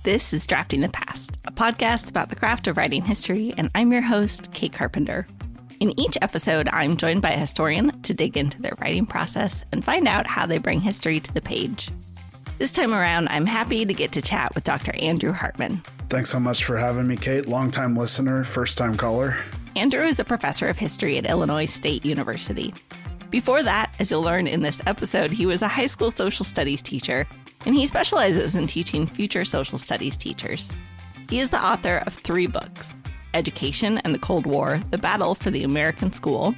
This is Drafting the Past, a podcast about the craft of writing history, and I'm your host, Kate Carpenter. In each episode, I'm joined by a historian to dig into their writing process and find out how they bring history to the page. This time around, I'm happy to get to chat with Dr. Andrew Hartman. Thanks so much for having me, Kate. Longtime listener, first-time caller. Andrew is a professor of history at Illinois State University. Before that, as you'll learn in this episode, he was a high school social studies teacher, and he specializes in teaching future social studies teachers. He is the author of 3 books: Education and the Cold War, The Battle for the American School,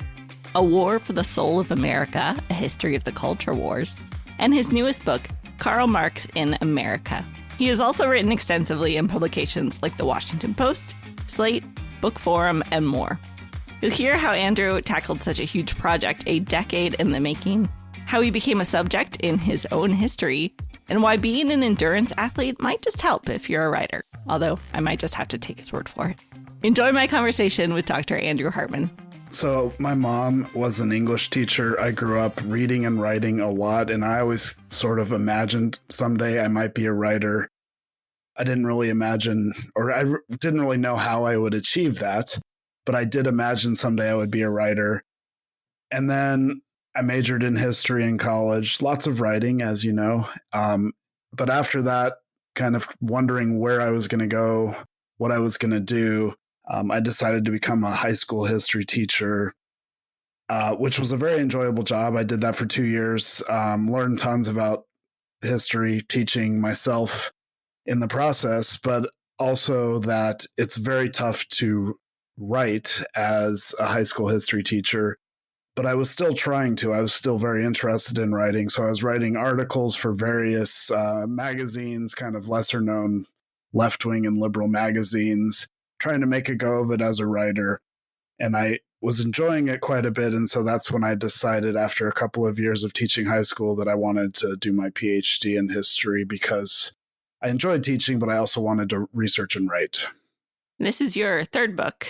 A War for the Soul of America, A History of the Culture Wars, and his newest book, Karl Marx in America. He has also written extensively in publications like The Washington Post, Slate, Book Forum, and more. You'll hear how Andrew tackled such a huge project a decade in the making, how he became a subject in his own history, and why being an endurance athlete might just help if you're a writer, although I might just have to take his word for it. Enjoy my conversation with Dr. Andrew Hartman. So my mom was an English teacher. I grew up reading and writing a lot, and I always sort of imagined someday I might be a writer. I didn't really imagine, or I didn't really know how I would achieve that, but I did imagine someday I would be a writer. And then I majored in history in college, lots of writing, as you know. But after that, kind of wondering where I was going to go, what I was going to do, I decided to become a high school history teacher, which was a very enjoyable job. I did that for 2 years, learned tons about history, teaching myself in the process, but also that it's very tough to write as a high school history teacher. But I was still trying to. I was still very interested in writing. So I was writing articles for various magazines, kind of lesser-known left-wing and liberal magazines, trying to make a go of it as a writer. And I was enjoying it quite a bit. And so that's when I decided, after a couple of years of teaching high school, that I wanted to do my PhD in history because I enjoyed teaching, but I also wanted to research and write. This is your 3rd book,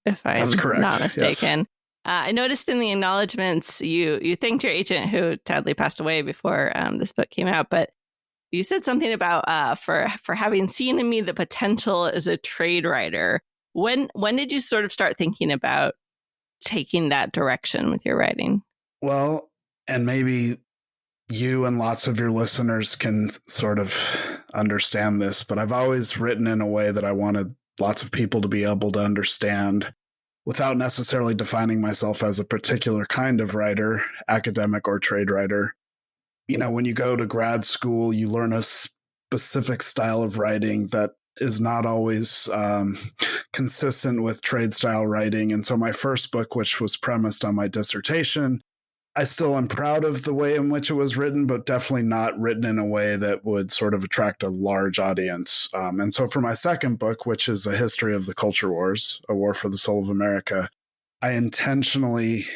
if I'm not mistaken. Yes. I noticed in the acknowledgments, you thanked your agent, who sadly passed away before this book came out, but you said something about for having seen in me the potential as a trade writer. When did you sort of start thinking about taking that direction with your writing? Well, and maybe you and lots of your listeners can sort of understand this, but I've always written in a way that I wanted lots of people to be able to understand, without necessarily defining myself as a particular kind of writer, academic or trade writer. You know, when you go to grad school, you learn a specific style of writing that is not always consistent with trade style writing. And so my first book, which was premised on my dissertation, I still am proud of the way in which it was written, but definitely not written in a way that would sort of attract a large audience. And so for my second book, which is A History of the Culture Wars, A War for the Soul of America, I intentionally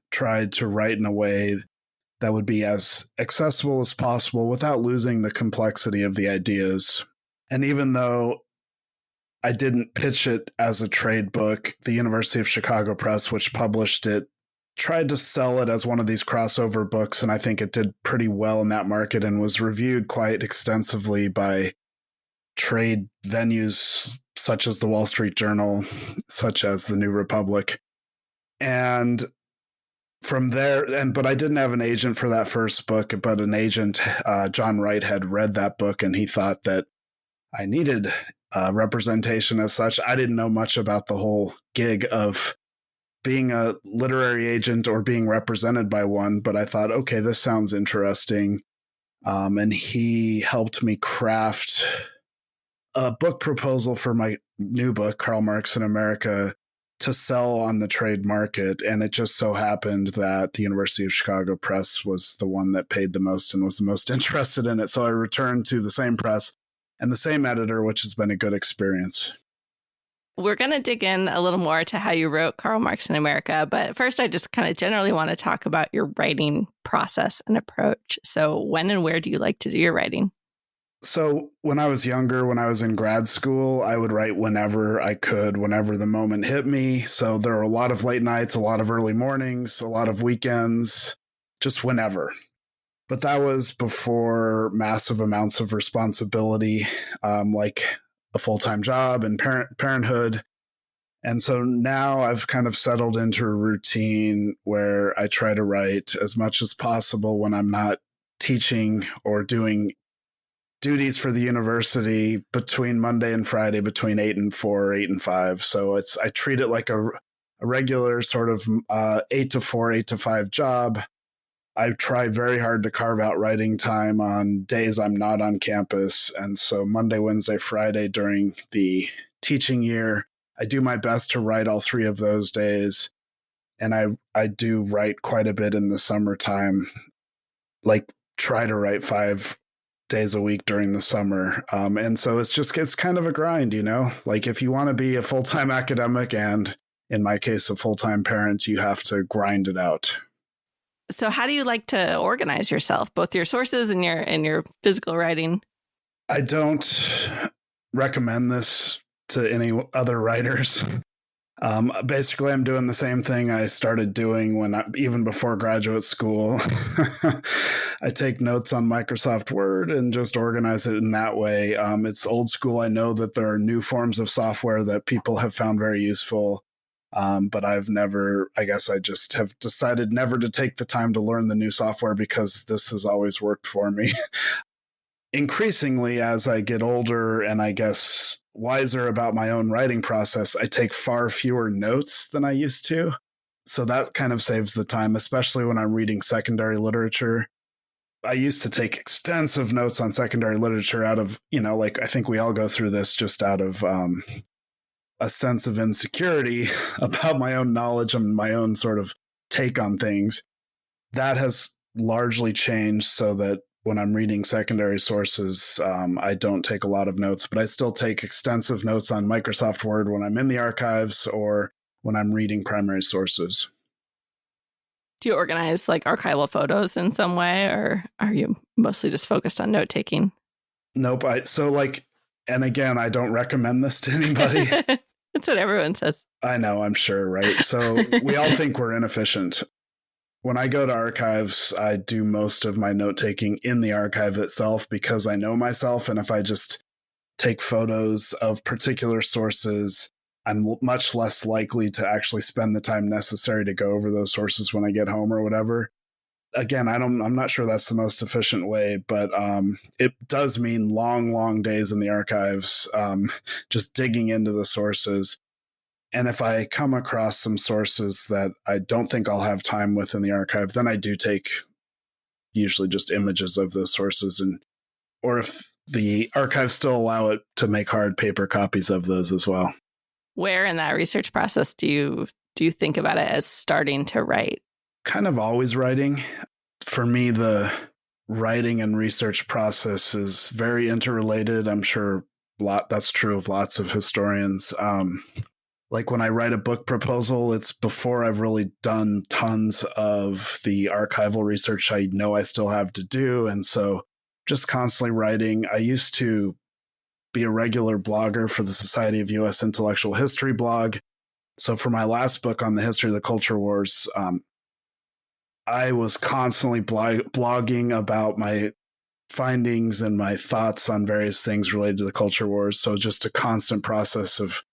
tried to write in a way that would be as accessible as possible without losing the complexity of the ideas. And even though I didn't pitch it as a trade book, the University of Chicago Press, which published it, tried to sell it as one of these crossover books, and I think it did pretty well in that market and was reviewed quite extensively by trade venues such as the Wall Street Journal, such as the New Republic. And from there, but I didn't have an agent for that first book, but an agent, John Wright, had read that book, and he thought that I needed representation as such. I didn't know much about the whole gig of being a literary agent or being represented by one, but I thought, okay, this sounds interesting. And he helped me craft a book proposal for my new book, Karl Marx in America, to sell on the trade market. And it just so happened that the University of Chicago Press was the one that paid the most and was the most interested in it. So I returned to the same press and the same editor, which has been a good experience. We're going to dig in a little more to how you wrote Karl Marx in America. But first, I just kind of generally want to talk about your writing process and approach. So when and where do you like to do your writing? So when I was younger, when I was in grad school, I would write whenever I could, whenever the moment hit me. So there were a lot of late nights, a lot of early mornings, a lot of weekends, just whenever. But that was before massive amounts of responsibility, like a full-time job and parenthood. And so now I've kind of settled into a routine where I try to write as much as possible when I'm not teaching or doing duties for the university between Monday and Friday, between 8 and 4, 8 and 5. So I treat it like a regular sort of 8 to 4, 8 to 5 job. I try very hard to carve out writing time on days I'm not on campus. And so Monday, Wednesday, Friday during the teaching year, I do my best to write all 3 of those days. And I do write quite a bit in the summertime, like try to write 5 days a week during the summer. And so it's kind of a grind, like if you want to be a full-time academic and in my case, a full-time parent, you have to grind it out. So how do you like to organize yourself, both your sources and your physical writing? I don't recommend this to any other writers. Basically, I'm doing the same thing I started doing even before graduate school. I take notes on Microsoft Word and just organize it in that way. It's old school. I know that there are new forms of software that people have found very useful. But I just have decided never to take the time to learn the new software because this has always worked for me. Increasingly, as I get older and I guess wiser about my own writing process, I take far fewer notes than I used to. So that kind of saves the time, especially when I'm reading secondary literature. I used to take extensive notes on secondary literature out of, like I think we all go through this just out of a sense of insecurity about my own knowledge and my own sort of take on things. That has largely changed so that when I'm reading secondary sources, I don't take a lot of notes, but I still take extensive notes on Microsoft Word when I'm in the archives or when I'm reading primary sources. Do you organize like archival photos in some way, or are you mostly just focused on note taking? Nope. And again, I don't recommend this to anybody. That's what everyone says. I know, I'm sure, right? So we all think we're inefficient. When I go to archives, I do most of my note-taking in the archive itself because I know myself. And if I just take photos of particular sources, I'm much less likely to actually spend the time necessary to go over those sources when I get home or whatever. Again, I'm not sure that's the most efficient way, but it does mean long, long days in the archives, just digging into the sources. And if I come across some sources that I don't think I'll have time with in the archive, then I do take usually just images of those sources, or if the archives still allow it, to make hard paper copies of those as well. Where in that research process do you think about it as starting to write? Kind of always writing. For me, the writing and research process is very interrelated. I'm sure that's true of lots of historians. Like when I write a book proposal, it's before I've really done tons of the archival research I know I still have to do. And so just constantly writing. I used to be a regular blogger for the Society of U.S. Intellectual History blog. So for my last book on the history of the culture wars, I was constantly blogging about my findings and my thoughts on various things related to the culture wars. So just a constant process of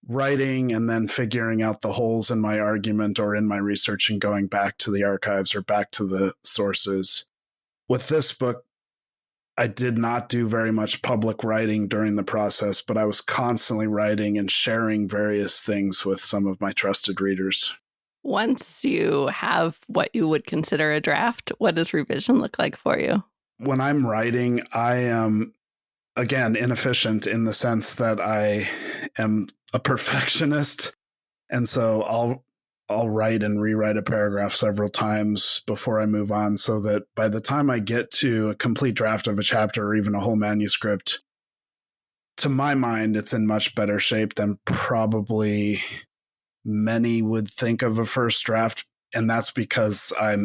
writing and then figuring out the holes in my argument or in my research and going back to the archives or back to the sources. With this book, I did not do very much public writing during the process, but I was constantly writing and sharing various things with some of my trusted readers. Once you have what you would consider a draft, what does revision look like for you? When I'm writing, I am, again, inefficient in the sense that I am a perfectionist. And so I'll write and rewrite a paragraph several times before I move on so that by the time I get to a complete draft of a chapter or even a whole manuscript, to my mind, it's in much better shape than probably many would think of a first draft. And that's because I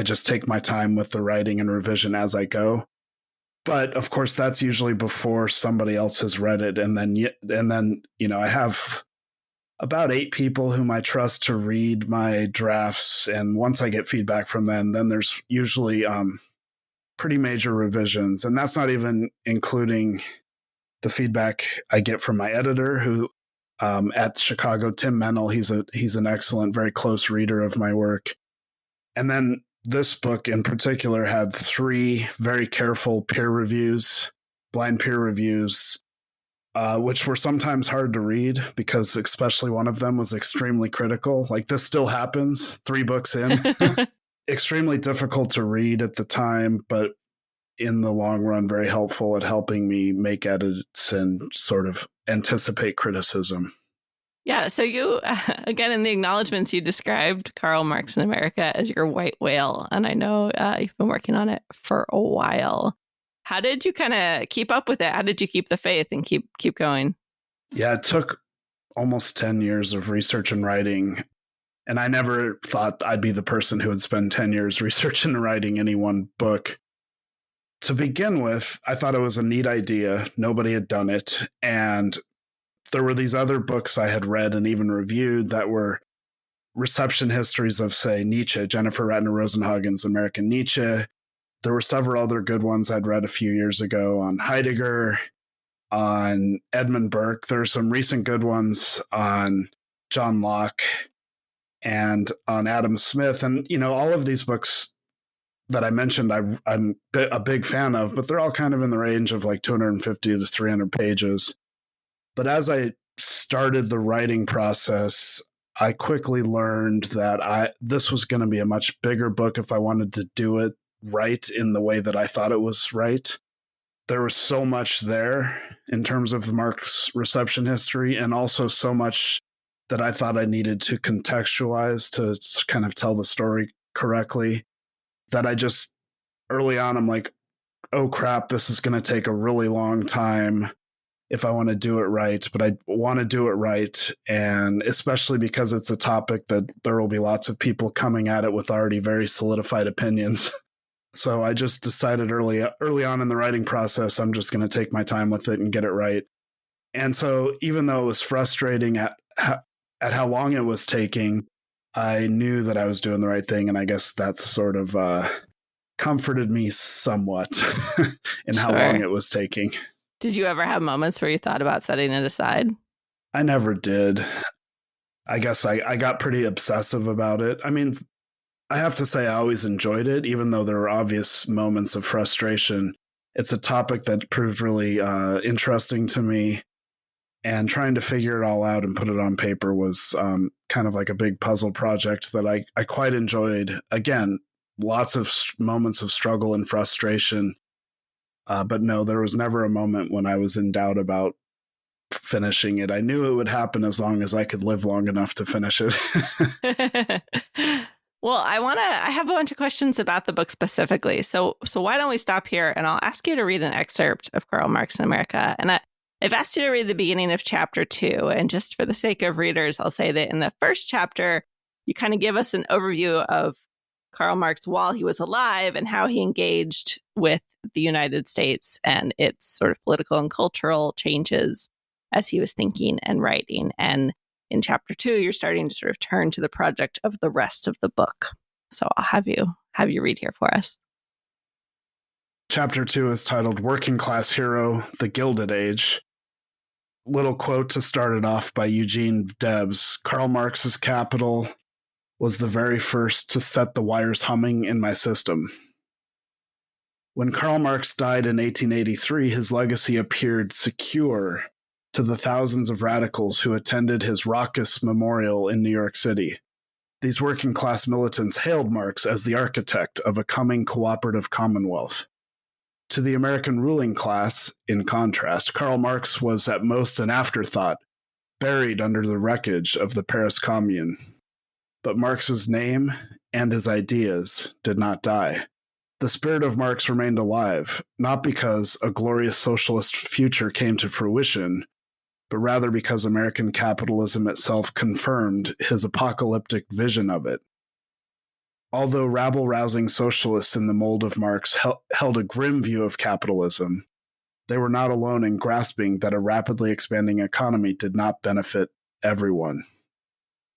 just take my time with the writing and revision as I go. But of course, that's usually before somebody else has read it. And then, I have about 8 people whom I trust to read my drafts. And once I get feedback from them, then there's usually pretty major revisions. And that's not even including the feedback I get from my editor, who at Chicago, Tim Mennel, he's an excellent, very close reader of my work. And then this book in particular had 3 very careful peer reviews, blind peer reviews, which were sometimes hard to read because especially one of them was extremely critical. Like, this still happens 3 books in. Extremely difficult to read at the time, but in the long run, very helpful at helping me make edits and sort of anticipate criticism. Yeah. So you, again, in the acknowledgments, you described Karl Marx in America as your white whale. And I know you've been working on it for a while. How did you kind of keep up with it? How did you keep the faith and keep going? Yeah, it took almost 10 years of research and writing. And I never thought I'd be the person who would spend 10 years researching and writing any one book. To begin with, I thought it was a neat idea. Nobody had done it. And there were these other books I had read and even reviewed that were reception histories of, say, Nietzsche, Jennifer Ratner Rosenhagen's American Nietzsche. There were several other good ones I'd read a few years ago on Heidegger, on Edmund Burke. There are some recent good ones on John Locke and on Adam Smith. And, all of these books that I mentioned, I'm a big fan of, but they're all kind of in the range of like 250 to 300 pages. But as I started the writing process, I quickly learned that this was going to be a much bigger book if I wanted to do it right in the way that I thought it was right. There was so much there in terms of Marx reception history, and also so much that I thought I needed to contextualize to kind of tell the story correctly, that I just, early on, I'm like, oh crap, this is going to take a really long time if I want to do it right, but I want to do it right. And especially because it's a topic that there will be lots of people coming at it with already very solidified opinions. So I just decided early on in the writing process, I'm just going to take my time with it and get it right. And so even though it was frustrating at how long it was taking, I knew that I was doing the right thing. And I guess that's sort of comforted me somewhat in how long it was taking. Did you ever have moments where you thought about setting it aside? I never did. I guess I got pretty obsessive about it. I mean, I have to say I always enjoyed it, even though there were obvious moments of frustration. It's a topic that proved really interesting to me. And trying to figure it all out and put it on paper was kind of like a big puzzle project that I quite enjoyed. Again, lots of moments of struggle and frustration. But no, there was never a moment when I was in doubt about finishing it. I knew it would happen as long as I could live long enough to finish it. Well, I have a bunch of questions about the book specifically. So why don't we stop here and I'll ask you to read an excerpt of Karl Marx in America. And I've asked you to read the beginning of chapter 2. And just for the sake of readers, I'll say that in the first chapter, you kind of give us an overview of Karl Marx while he was alive and how he engaged with the United States and its sort of political and cultural changes as he was thinking and writing. And in chapter 2, you're starting to sort of turn to the project of the rest of the book. So I'll have you read here for us. Chapter 2 is titled Working Class Hero, The Gilded Age. Little quote to start it off by Eugene Debs. Karl Marx's Capital was the very first to set the wires humming in my system. When Karl Marx died in 1883, his legacy appeared secure to the thousands of radicals who attended his raucous memorial in New York City. These working class militants hailed Marx as the architect of a coming cooperative commonwealth. To the American ruling class, in contrast, Karl Marx was at most an afterthought, buried under the wreckage of the Paris Commune. But Marx's name and his ideas did not die. The spirit of Marx remained alive, not because a glorious socialist future came to fruition, but rather because American capitalism itself confirmed his apocalyptic vision of it. Although rabble-rousing socialists in the mold of Marx held a grim view of capitalism, they were not alone in grasping that a rapidly expanding economy did not benefit everyone.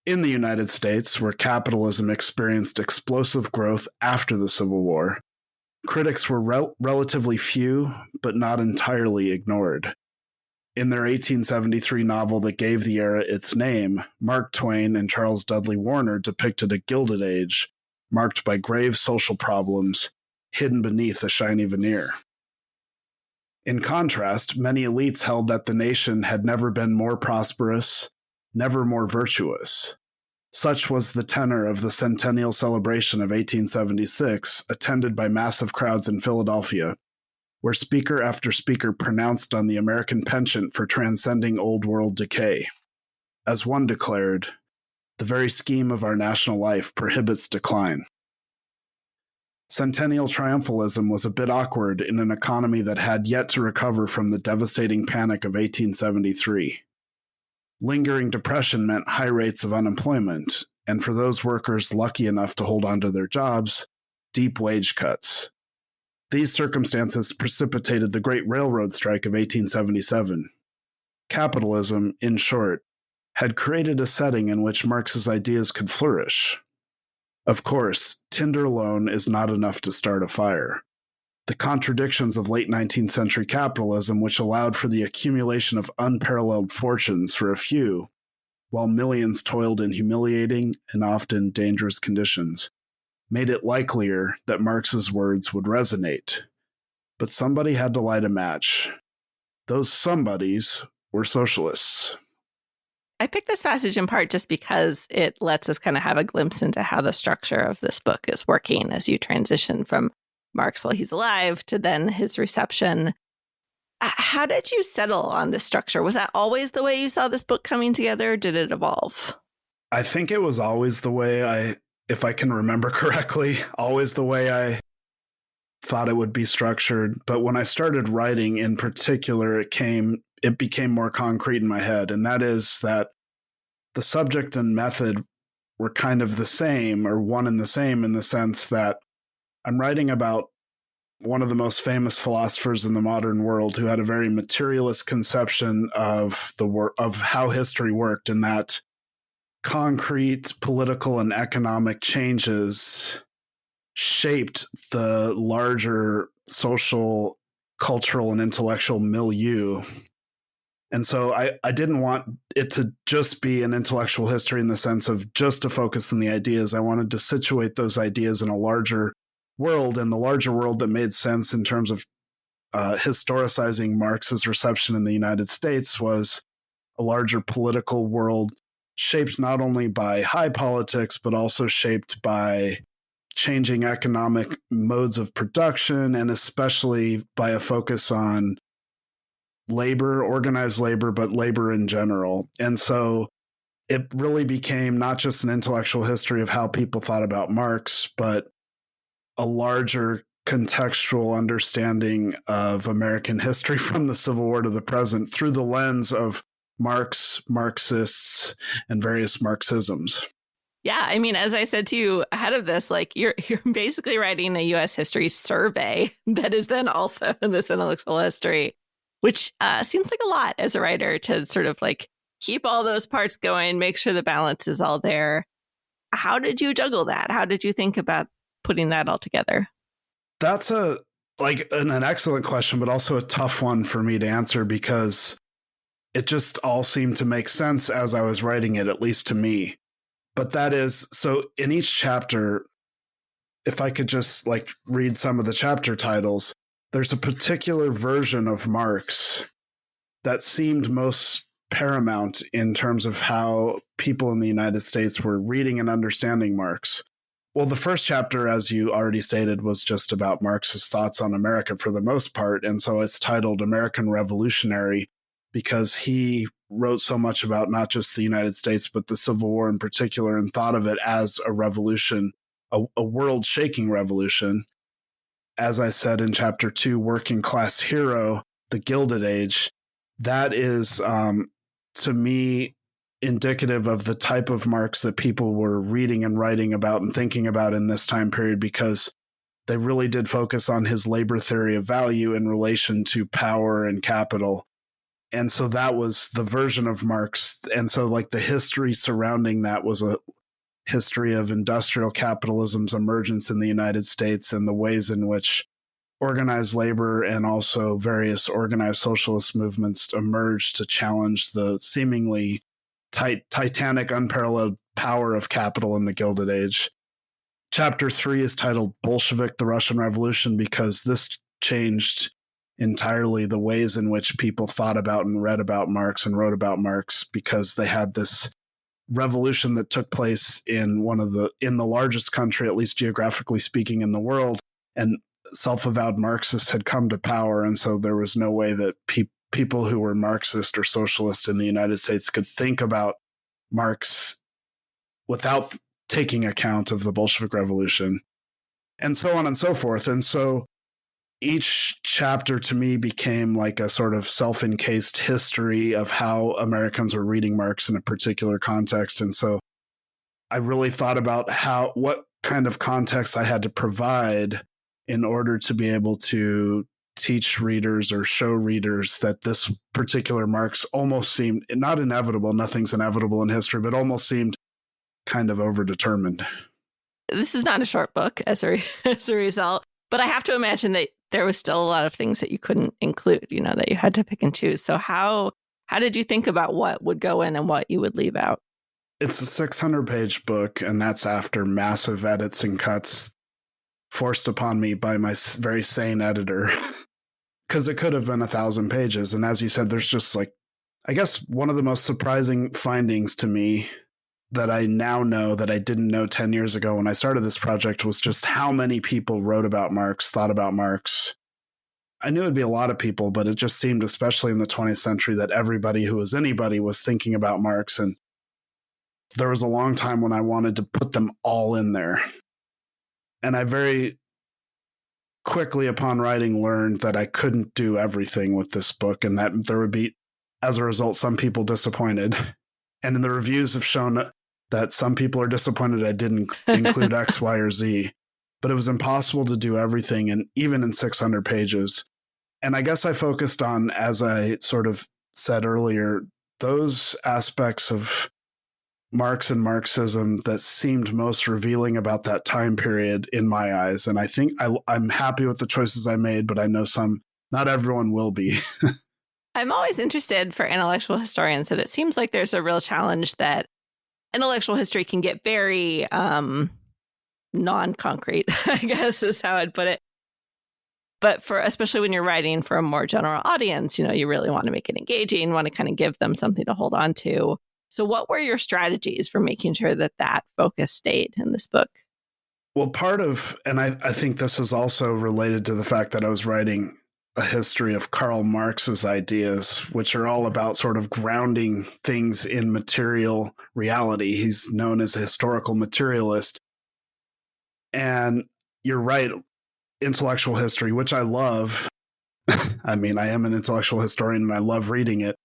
In the United States, where capitalism experienced explosive growth after the Civil War, critics were relatively few, but not entirely ignored. In their 1873 novel that gave the era its name, Mark Twain and Charles Dudley Warner depicted a Gilded Age marked by grave social problems hidden beneath a shiny veneer. In contrast, many elites held that the nation had never been more prosperous, never more virtuous. Such was the tenor of the centennial celebration of 1876, attended by massive crowds in Philadelphia, where speaker after speaker pronounced on the American penchant for transcending old world decay. As one declared, the very scheme of our national life prohibits decline. Centennial triumphalism was a bit awkward in an economy that had yet to recover from the devastating panic of 1873. Lingering depression meant high rates of unemployment, and for those workers lucky enough to hold on to their jobs, deep wage cuts. These circumstances precipitated the Great Railroad Strike of 1877. Capitalism, in short, had created a setting in which Marx's ideas could flourish. Of course, tinder alone is not enough to start a fire. The contradictions of late 19th century capitalism, which allowed for the accumulation of unparalleled fortunes for a few, while millions toiled in humiliating and often dangerous conditions, made it likelier that Marx's words would resonate. But somebody had to light a match. Those somebodies were socialists. I picked this passage in part just because it lets us kind of have a glimpse into how the structure of this book is working as you transition from Marx while he's alive to then his reception. How did you settle on this structure? Was that always the way you saw this book coming together? Or did it evolve? I think it was always the way if I can remember correctly, always the way I thought it would be structured. But when I started writing in particular, it became more concrete in my head. And that is that the subject and method were kind of the same, or one and the same, in the sense that I'm writing about one of the most famous philosophers in the modern world who had a very materialist conception of of how history worked, and that concrete political and economic changes shaped the larger social, cultural, and intellectual milieu. And so I didn't want it to just be an intellectual history in the sense of just to focus on the ideas. I wanted to situate those ideas in a larger world, and the larger world that made sense in terms of historicizing Marx's reception in the United States was a larger political world shaped not only by high politics, but also shaped by changing economic modes of production, and especially by a focus on labor, organized labor, but labor in general. And so it really became not just an intellectual history of how people thought about Marx, but a larger contextual understanding of American history from the Civil War to the present through the lens of Marx, Marxists, and various Marxisms. Yeah, I mean, as I said to you ahead of this, like you're basically writing a U.S. history survey that is then also in this intellectual history, which seems like a lot as a writer to sort of like keep all those parts going, make sure the balance is all there. How did you juggle that? How did you think about putting that all together? That's an excellent question, but also a tough one for me to answer because it just all seemed to make sense as I was writing it, at least to me. But that is, so in each chapter, if I could just like read some of the chapter titles, there's a particular version of Marx that seemed most paramount in terms of how people in the United States were reading and understanding Marx. Well, the first chapter, as you already stated, was just about Marx's thoughts on America for the most part. And so it's titled American Revolutionary because he wrote so much about not just the United States, but the Civil War in particular, and thought of it as a revolution, a world-shaking revolution. As I said in chapter 2, Working Class Hero, The Gilded Age, that is, to me, indicative of the type of Marx that people were reading and writing about and thinking about in this time period, because they really did focus on his labor theory of value in relation to power and capital. And so that was the version of Marx. And so like the history surrounding that was a history of industrial capitalism's emergence in the United States and the ways in which organized labor and also various organized socialist movements emerged to challenge the seemingly titanic, unparalleled power of capital in the Gilded Age. Chapter 3 is titled Bolshevik, the Russian Revolution, because this changed entirely the ways in which people thought about and read about Marx and wrote about Marx, because they had this revolution that took place in the largest country, at least geographically speaking, in the world, and self-avowed Marxists had come to power, and so there was no way that people who were Marxist or socialist in the United States could think about Marx without taking account of the Bolshevik Revolution, and so on and so forth. And so each chapter to me became like a sort of self-encased history of how Americans were reading Marx in a particular context. And so I really thought about what kind of context I had to provide in order to be able to teach readers or show readers that this particular Marx almost seemed not inevitable. Nothing's inevitable in history, but almost seemed kind of overdetermined. This is not a short book as a result, but I have to imagine that there was still a lot of things that you couldn't include, that you had to pick and choose. So how did you think about what would go in and what you would leave out? It's a 600-page book, and that's after massive edits and cuts forced upon me by my very sane editor, because it could have been 1,000 pages. And as you said, there's just I guess one of the most surprising findings to me that I now know that I didn't know 10 years ago when I started this project was just how many people wrote about Marx, thought about Marx. I knew it'd be a lot of people, but it just seemed, especially in the 20th century, that everybody who was anybody was thinking about Marx. And there was a long time when I wanted to put them all in there. And I very quickly upon writing learned that I couldn't do everything with this book, and that there would be, as a result, some people disappointed. And the reviews have shown that some people are disappointed I didn't include X, Y, or Z. But it was impossible to do everything, and even in 600 pages. And I guess I focused on, as I sort of said earlier, those aspects of Marx and Marxism that seemed most revealing about that time period in my eyes. And I think I'm happy with the choices I made, but I know not everyone will be. I'm always interested for intellectual historians that it seems like there's a real challenge that intellectual history can get very non-concrete, I guess is how I'd put it. But especially when you're writing for a more general audience, you really want to make it engaging, want to kind of give them something to hold on to. So what were your strategies for making sure that focus stayed in this book? Well, and I think this is also related to the fact that I was writing a history of Karl Marx's ideas, which are all about sort of grounding things in material reality. He's known as a historical materialist. And you're right, intellectual history, which I love. I mean, I am an intellectual historian and I love reading it,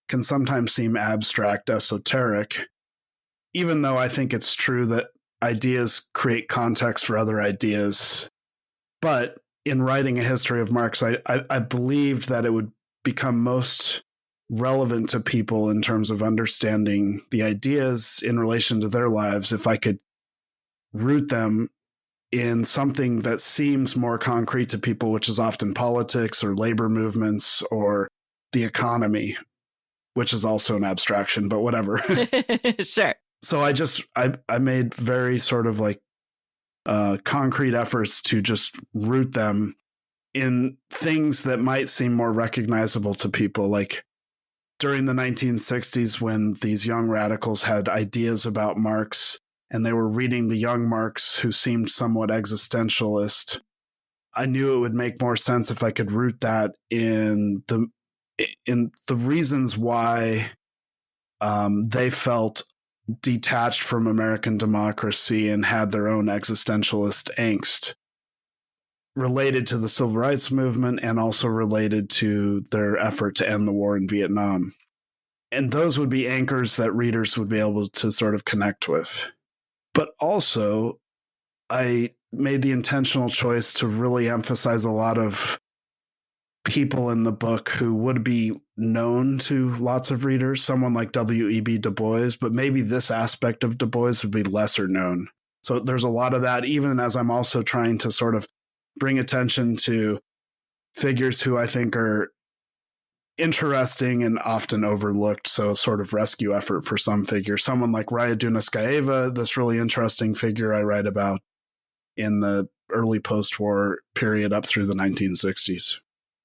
can sometimes seem abstract, esoteric, even though I think it's true that ideas create context for other ideas. But in writing a history of Marx, I believed that it would become most relevant to people in terms of understanding the ideas in relation to their lives if I could root them in something that seems more concrete to people, which is often politics or labor movements or the economy, which is also an abstraction, but whatever. Sure. So I made very sort of concrete efforts to just root them in things that might seem more recognizable to people. Like during the 1960s, when these young radicals had ideas about Marx and they were reading the young Marx who seemed somewhat existentialist, I knew it would make more sense if I could root that in the reasons why they felt detached from American democracy and had their own existentialist angst related to the civil rights movement and also related to their effort to end the war in Vietnam. And those would be anchors that readers would be able to sort of connect with. But also, I made the intentional choice to really emphasize a lot of people in the book who would be known to lots of readers, someone like W.E.B. Du Bois, but maybe this aspect of Du Bois would be lesser known. So there's a lot of that, even as I'm also trying to sort of bring attention to figures who I think are interesting and often overlooked. So a sort of rescue effort for some figures. Someone like Raya Dunayskaeva, this really interesting figure I write about in the early post-war period up through the 1960s.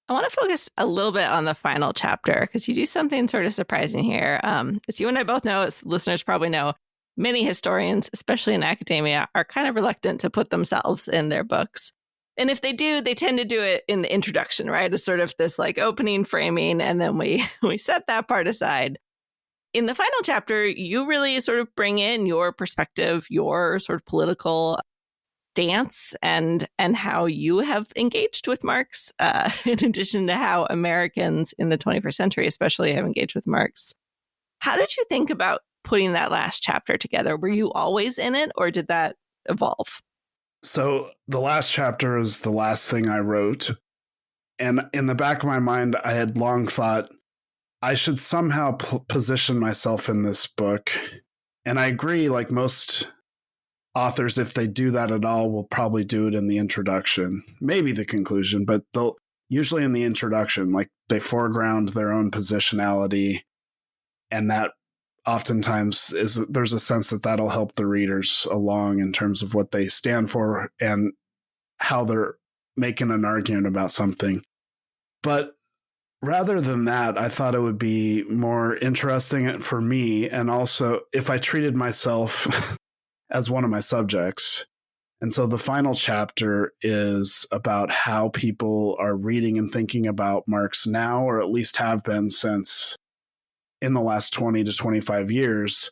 I want to focus a little bit on the final chapter because you do something sort of surprising here. As you and I both know, as listeners probably know, many historians, especially in academia, are kind of reluctant to put themselves in their books. And if they do, they tend to do it in the introduction, right? As sort of this like opening framing, and then we set that part aside. In the final chapter, you really sort of bring in your perspective, your sort of political stance, and how you have engaged with Marx, in addition to how Americans in the 21st century especially have engaged with Marx. How did you think about putting that last chapter together? Were you always in it, or did that evolve? So the last chapter is the last thing I wrote. And in the back of my mind, I had long thought I should somehow position myself in this book. And I agree, like most authors, if they do that at all, will probably do it in the introduction, maybe the conclusion, but they'll usually in the introduction, like they foreground their own positionality. And that oftentimes there's a sense that that'll help the readers along in terms of what they stand for and how they're making an argument about something. But rather than that, I thought it would be more interesting for me. And also if I treated myself as one of my subjects. And so the final chapter is about how people are reading and thinking about Marx now, or at least have been since in the last 20 to 25 years.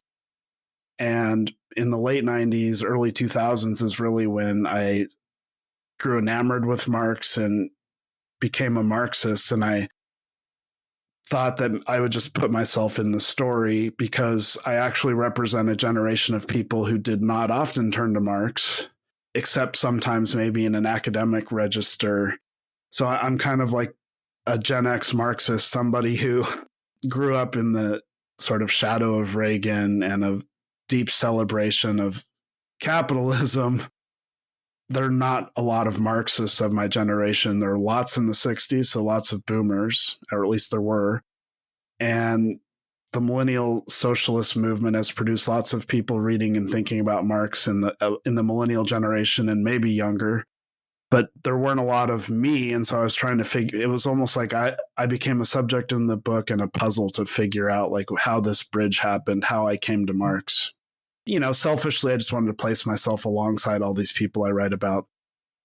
And in the late 90s, early 2000s is really when I grew enamored with Marx and became a Marxist. And I thought that I would just put myself in the story because I actually represent a generation of people who did not often turn to Marx, except sometimes maybe in an academic register. So I'm kind of like a Gen X Marxist, somebody who grew up in the sort of shadow of Reagan and a deep celebration of capitalism. There are not a lot of Marxists of my generation. There are lots in the 60s, so lots of boomers, or at least there were. And the millennial socialist movement has produced lots of people reading and thinking about Marx in the millennial generation and maybe younger. But there weren't a lot of me, and so I was trying to figure. It was almost like I became a subject in the book and a puzzle to figure out like how this bridge happened, how I came to Marx. You know, selfishly, I just wanted to place myself alongside all these people I write about.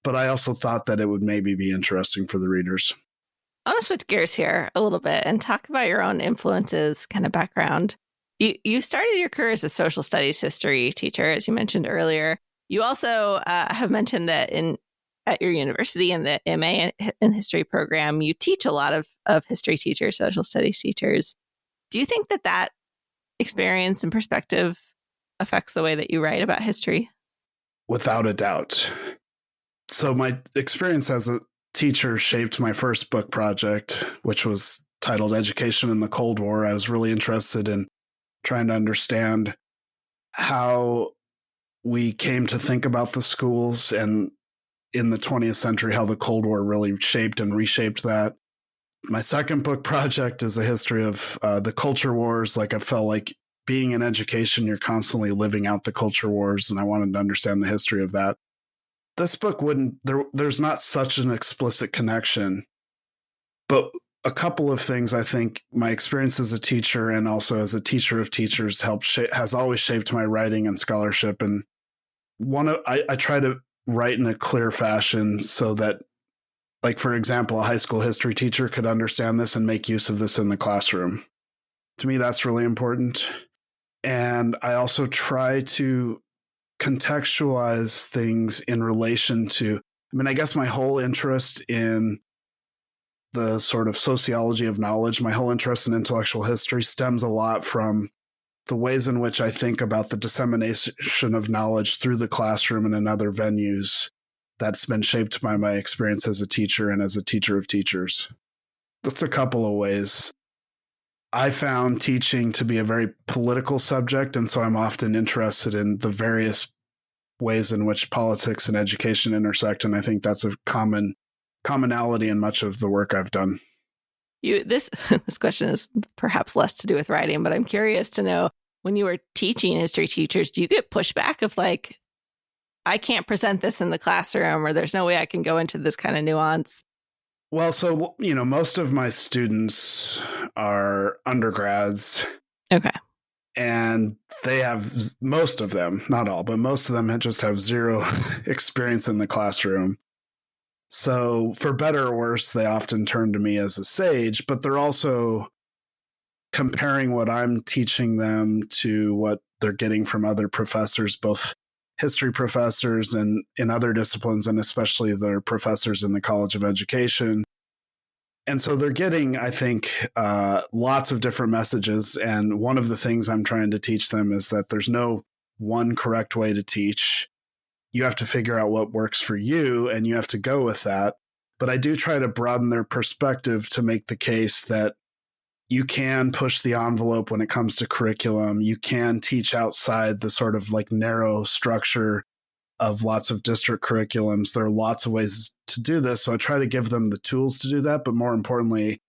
But I also thought that it would maybe be interesting for the readers. I want to switch gears here a little bit and talk about your own influences, kind of background. You started your career as a social studies history teacher, as you mentioned earlier. You also have mentioned that at your university in the MA in history program, you teach a lot of history teachers, social studies teachers. Do you think that experience and perspective affects the way that you write about history? Without a doubt. So my experience as a teacher shaped my first book project, which was titled Education in the Cold War. I was really interested in trying to understand how we came to think about the schools and in the 20th century, how the Cold War really shaped and reshaped that. My second book project is a history of the culture wars. Like I felt like being in education, you're constantly living out the culture wars, and I wanted to understand the history of that. This book there's not such an explicit connection, but a couple of things I think my experience as a teacher and also as a teacher of teachers has always shaped my writing and scholarship. And I try to write in a clear fashion so that, like, for example, a high school history teacher could understand this and make use of this in the classroom. To me, that's really important. And I also try to contextualize things in relation to, I guess my whole interest in the sort of sociology of knowledge, my whole interest in intellectual history stems a lot from the ways in which I think about the dissemination of knowledge through the classroom and in other venues that's been shaped by my experience as a teacher and as a teacher of teachers. That's a couple of ways. I found teaching to be a very political subject, and so I'm often interested in the various ways in which politics and education intersect, and I think that's a common commonality in much of the work I've done. This question is perhaps less to do with writing, but I'm curious to know, when you were teaching history teachers, do you get pushback of like, I can't present this in the classroom, or there's no way I can go into this kind of nuance? Well, so, most of my students are undergrads. Okay. And they have, most of them, not all, but most of them just have zero experience in the classroom. So for better or worse, they often turn to me as a sage, but they're also comparing what I'm teaching them to what they're getting from other professors, both history professors and in other disciplines, and especially their professors in the College of Education. And so they're getting, I think, lots of different messages. And one of the things I'm trying to teach them is that there's no one correct way to teach. You have to figure out what works for you, and you have to go with that. But I do try to broaden their perspective to make the case that you can push the envelope when it comes to curriculum. You can teach outside the sort of like narrow structure of lots of district curriculums. There are lots of ways to do this. So I try to give them the tools to do that. But more importantly,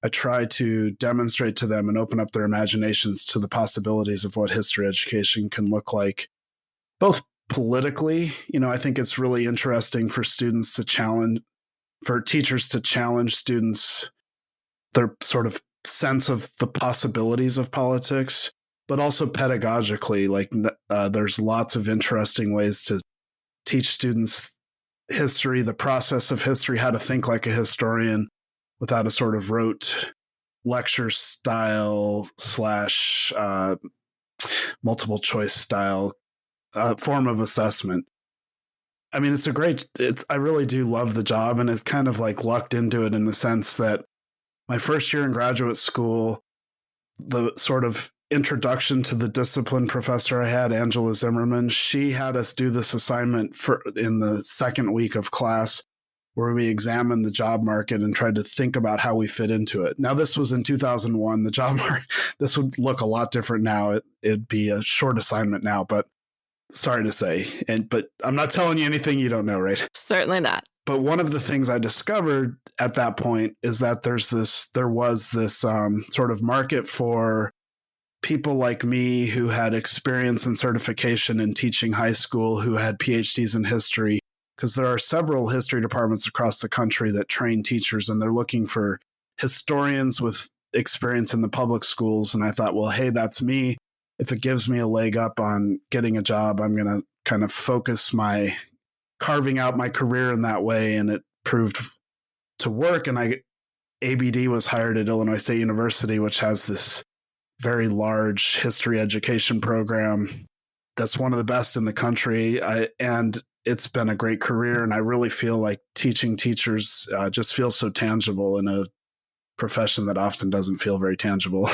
I try to demonstrate to them and open up their imaginations to the possibilities of what history education can look like, both politically. I think it's really interesting for teachers to challenge students, their sort of sense of the possibilities of politics, but also pedagogically, like there's lots of interesting ways to teach students history, the process of history, how to think like a historian without a sort of rote lecture style / multiple choice style form of assessment. I mean, I really do love the job, and it's kind of like lucked into it in the sense that my first year in graduate school, the sort of introduction to the discipline professor I had, Angela Zimmerman, she had us do this assignment in the second week of class, where we examined the job market and tried to think about how we fit into it. Now, this was in 2001. The job market, this would look a lot different now. It'd be a short assignment now, but sorry to say. But I'm not telling you anything you don't know, right? Certainly not. But one of the things I discovered at that point is that there was this sort of market for people like me who had experience and certification in teaching high school, who had PhDs in history, because there are several history departments across the country that train teachers, and they're looking for historians with experience in the public schools. And I thought, well, hey, that's me. If it gives me a leg up on getting a job, I'm going to kind of focus carving out my career in that way. And it proved to work. And ABD was hired at Illinois State University, which has this very large history education program that's one of the best in the country. And it's been a great career. And I really feel like teaching teachers just feels so tangible in a profession that often doesn't feel very tangible.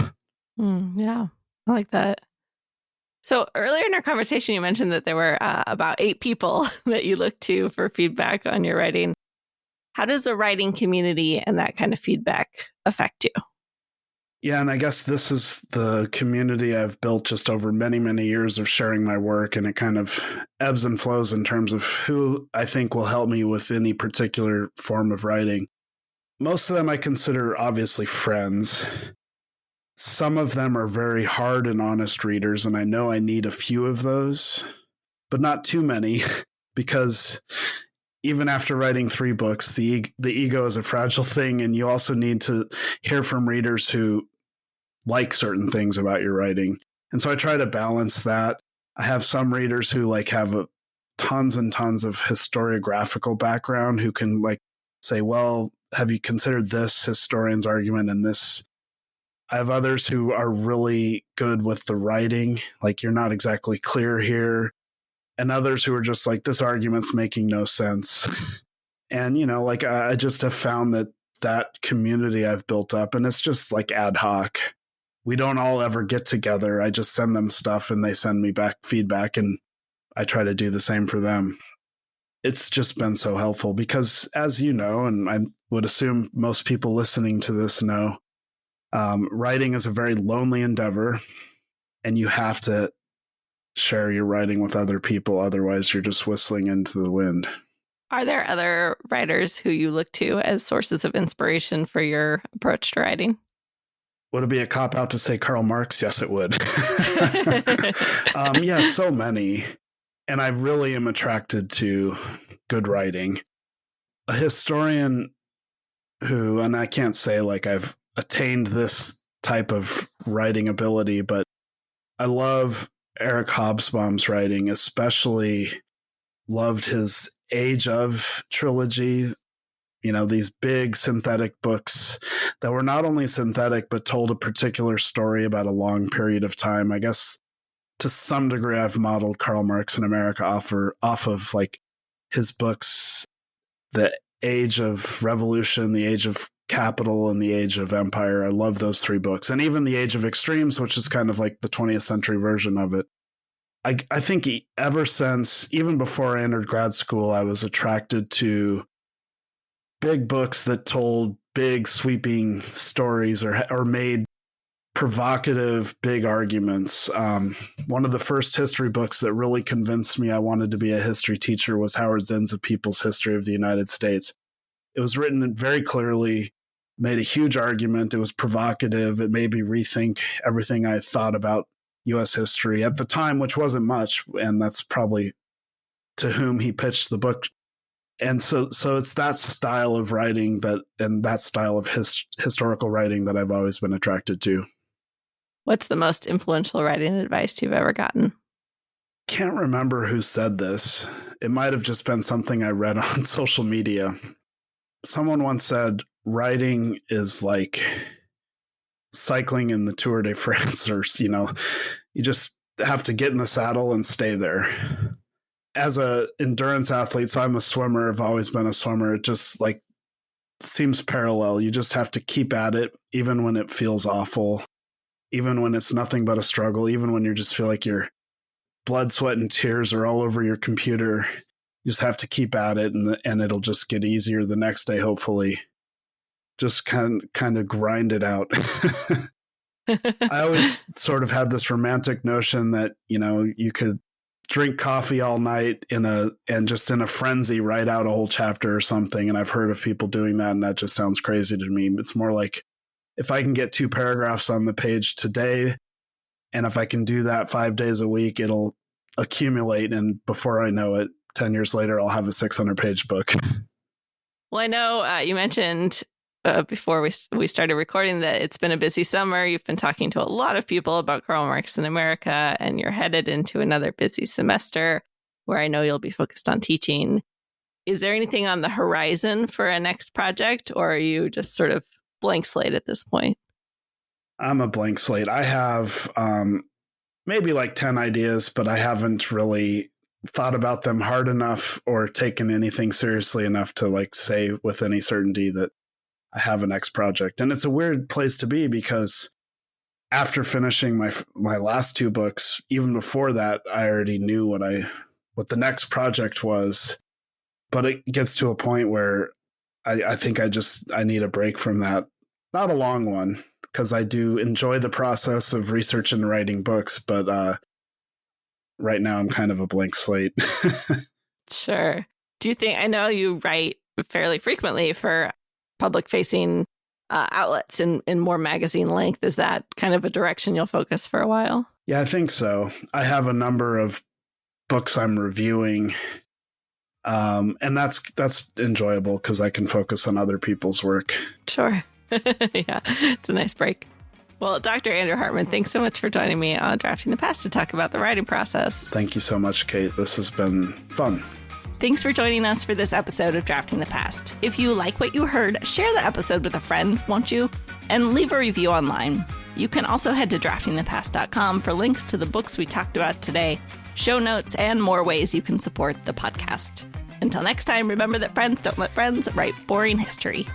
Yeah, I like that. So earlier in our conversation, you mentioned that there were about 8 people that you looked to for feedback on your writing. How does the writing community and that kind of feedback affect you? Yeah, and I guess this is the community I've built just over many, many years of sharing my work, and it kind of ebbs and flows in terms of who I think will help me with any particular form of writing. Most of them I consider obviously friends. Some of them are very hard and honest readers, and I know I need a few of those, but not too many, because even after writing 3 books, the ego is a fragile thing, and you also need to hear from readers who like certain things about your writing. And so I try to balance that. I have some readers who have tons and tons of historiographical background who can say, well, have you considered this historian's argument and this? I have others who are really good with the writing, you're not exactly clear here. And others who are just this argument's making no sense. And, I just have found that community I've built up, and it's just ad hoc. We don't all ever get together. I just send them stuff and they send me back feedback, and I try to do the same for them. It's just been so helpful because, as you know, and I would assume most people listening to this know, writing is a very lonely endeavor, and you have to share your writing with other people. Otherwise, you're just whistling into the wind. Are there other writers who you look to as sources of inspiration for your approach to writing? Would it be a cop-out to say Karl Marx? Yes, it would. Yeah, so many. And I really am attracted to good writing. A historian who, and I can't say like I've attained this type of writing ability, but I love Eric Hobsbawm's writing, especially loved his Age of trilogy. You know, these big synthetic books that were not only synthetic, but told a particular story about a long period of time. I guess to some degree, I've modeled Karl Marx in America off of like his books, The Age of Revolution, The Age of Capital, and The Age of Empire. I love those three books. And even The Age of Extremes, which is kind of like the 20th century version of it. I think ever since, even before I entered grad school, I was attracted to big books that told big sweeping stories or made provocative big arguments. One of the first history books that really convinced me I wanted to be a history teacher was Howard Zinn's A People's History of the United States. It was written very clearly, made a huge argument. It was provocative. It made me rethink everything I thought about U.S. history at the time, which wasn't much, and that's probably to whom he pitched the book. And so it's that style of writing and that style of historical writing that I've always been attracted to. What's the most influential writing advice you've ever gotten? Can't remember who said this. It might have just been something I read on social media. Someone once said, writing is like cycling in the Tour de France, or, you know, you just have to get in the saddle and stay there. As a endurance athlete, so I'm a swimmer, I've always been a swimmer, it just like seems parallel. You just have to keep at it, even when it feels awful, even when it's nothing but a struggle, even when you just feel like your blood, sweat, and tears are all over your computer. You just have to keep at it, and it'll just get easier the next day, hopefully. Just kind of grind it out. I always sort of had this romantic notion that, you know, you could drink coffee all night and just in a frenzy write out a whole chapter or something. And I've heard of people doing that, and that just sounds crazy to me. It's more like, if I can get 2 paragraphs on the page today, and if I can do that 5 days a week, it'll accumulate. And before I know it, 10 years later, I'll have a 600-page book. Well, I know you mentioned before we started recording that it's been a busy summer. You've been talking to a lot of people about Karl Marx in America, and you're headed into another busy semester where I know you'll be focused on teaching. Is there anything on the horizon for a next project, or are you just sort of blank slate at this point? I'm a blank slate. I have maybe like 10 ideas, but I haven't really thought about them hard enough or taken anything seriously enough to like say with any certainty that I have a next project. And it's a weird place to be, because after finishing my last 2 books, even before that, I already knew what the next project was. But it gets to a point where I think I need a break from that. Not a long one, because I do enjoy the process of research and writing books, but right now I'm kind of a blank slate. Sure. Do you think, I know you write fairly frequently for public-facing outlets in more magazine length. Is that kind of a direction you'll focus for a while? Yeah, I think so. I have a number of books I'm reviewing, and that's enjoyable because I can focus on other people's work. Sure. Yeah, it's a nice break. Well, Dr. Andrew Hartman, thanks so much for joining me on Drafting the Past to talk about the writing process. Thank you so much, Kate. This has been fun. Thanks for joining us for this episode of Drafting the Past. If you like what you heard, share the episode with a friend, won't you? And leave a review online. You can also head to draftingthepast.com for links to the books we talked about today, show notes, and more ways you can support the podcast. Until next time, remember that friends don't let friends write boring history.